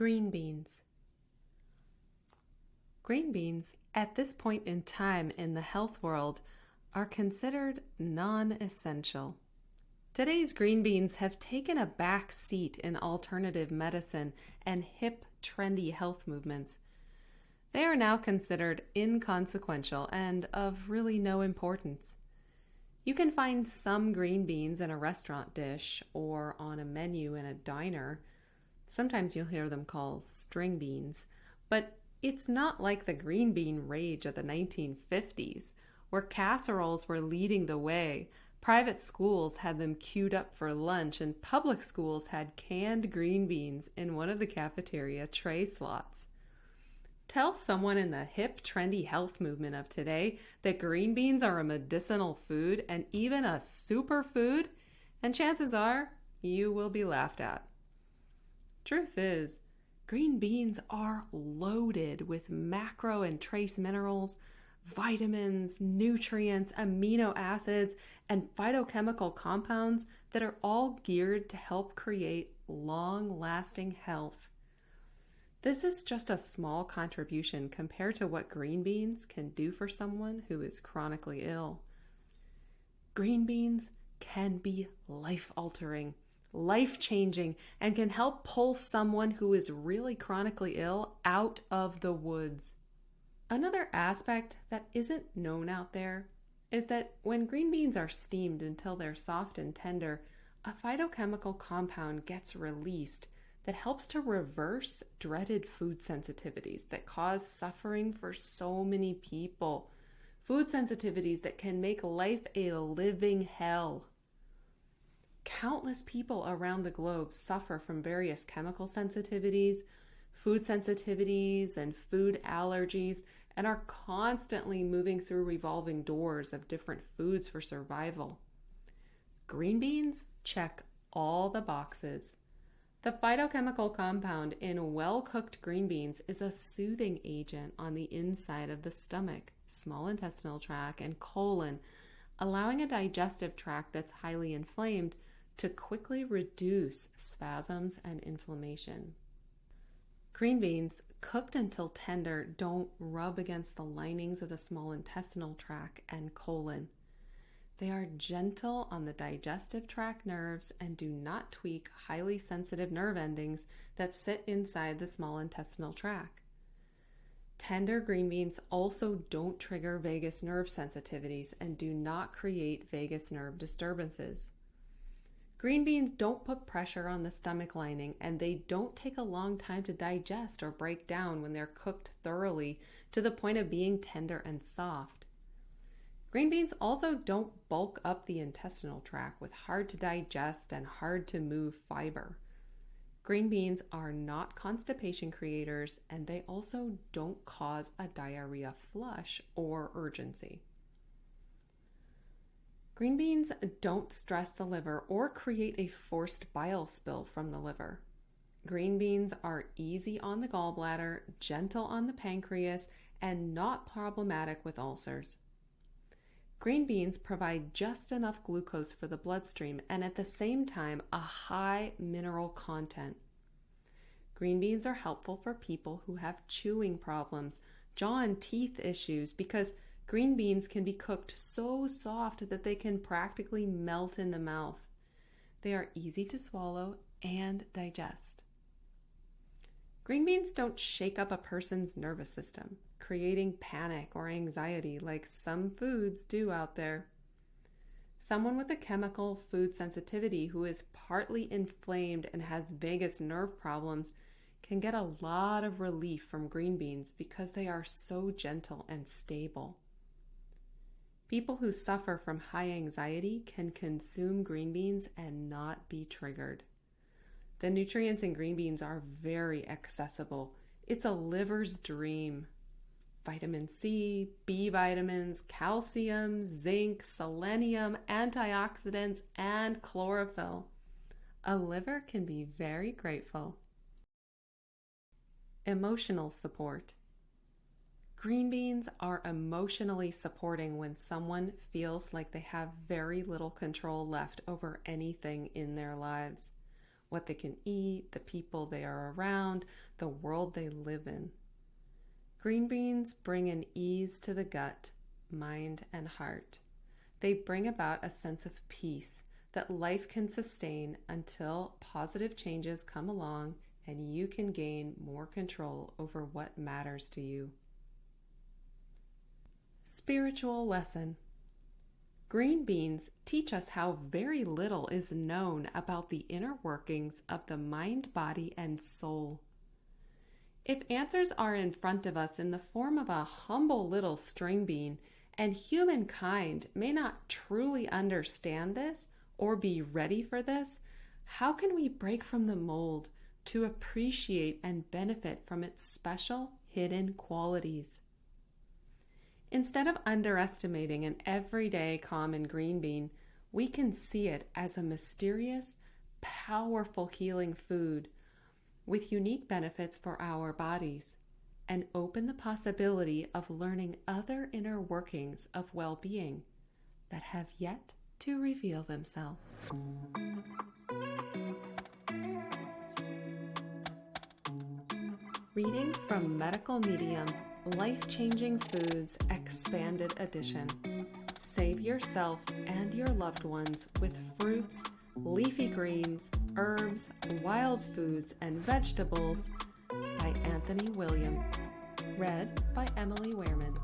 Green beans. Green beans, at this point in time in the health world, are considered non-essential. Today's green beans have taken a back seat in alternative medicine and hip, trendy health movements. They are now considered inconsequential and of really no importance. You can find some green beans in a restaurant dish or on a menu in a diner. Sometimes you'll hear them called string beans, but it's not like the green bean rage of the 1950s, where casseroles were leading the way, private schools had them queued up for lunch, and public schools had canned green beans in one of the cafeteria tray slots. Tell someone in the hip, trendy health movement of today that green beans are a medicinal food and even a superfood, and chances are you will be laughed at. Truth is, green beans are loaded with macro and trace minerals, vitamins, nutrients, amino acids, and phytochemical compounds that are all geared to help create long-lasting health. This is just a small contribution compared to what green beans can do for someone who is chronically ill. Green beans can be life-altering, life-changing, and can help pull someone who is really chronically ill out of the woods. Another aspect that isn't known out there is that when green beans are steamed until they're soft and tender, a phytochemical compound gets released that helps to reverse dreaded food sensitivities that cause suffering for so many people. Food sensitivities that can make life a living hell. Countless people around the globe suffer from various chemical sensitivities, food sensitivities, and food allergies, and are constantly moving through revolving doors of different foods for survival. Green beans check all the boxes. The phytochemical compound in well-cooked green beans is a soothing agent on the inside of the stomach, small intestinal tract, and colon, allowing a digestive tract that's highly inflamed to quickly reduce spasms and inflammation. Green beans, cooked until tender, don't rub against the linings of the small intestinal tract and colon. They are gentle on the digestive tract nerves and do not tweak highly sensitive nerve endings that sit inside the small intestinal tract. Tender green beans also don't trigger vagus nerve sensitivities and do not create vagus nerve disturbances. Green beans don't put pressure on the stomach lining, and they don't take a long time to digest or break down when they're cooked thoroughly to the point of being tender and soft. Green beans also don't bulk up the intestinal tract with hard to digest and hard to move fiber. Green beans are not constipation creators, and they also don't cause a diarrhea flush or urgency. Green beans don't stress the liver or create a forced bile spill from the liver. Green beans are easy on the gallbladder, gentle on the pancreas, and not problematic with ulcers. Green beans provide just enough glucose for the bloodstream and at the same time a high mineral content. Green beans are helpful for people who have chewing problems, jaw and teeth issues, because green beans can be cooked so soft that they can practically melt in the mouth. They are easy to swallow and digest. Green beans don't shake up a person's nervous system, creating panic or anxiety like some foods do out there. Someone with a chemical food sensitivity who is partly inflamed and has vagus nerve problems can get a lot of relief from green beans because they are so gentle and stable. People who suffer from high anxiety can consume green beans and not be triggered. The nutrients in green beans are very accessible. It's a liver's dream. Vitamin C, B vitamins, calcium, zinc, selenium, antioxidants, and chlorophyll. A liver can be very grateful. Emotional support. Green beans are emotionally supporting when someone feels like they have very little control left over anything in their lives. what they can eat, the people they are around, the world they live in. Green beans bring an ease to the gut, mind, and heart. They bring about a sense of peace that life can sustain until positive changes come along and you can gain more control over what matters to you. Spiritual lesson. Green beans teach us how very little is known about the inner workings of the mind, body, and soul. If answers are in front of us in the form of a humble little string bean, and humankind may not truly understand this or be ready for this, how can we break from the mold to appreciate and benefit from its special hidden qualities? Instead of underestimating an everyday common green bean, we can see it as a mysterious, powerful healing food with unique benefits for our bodies, and open the possibility of learning other inner workings of well-being that have yet to reveal themselves. Reading from Medical Medium, Life-Changing Foods Expanded Edition. Save yourself and your loved ones with fruits, leafy greens, herbs, wild foods, and vegetables by Anthony William. Read by Emily Wehrman.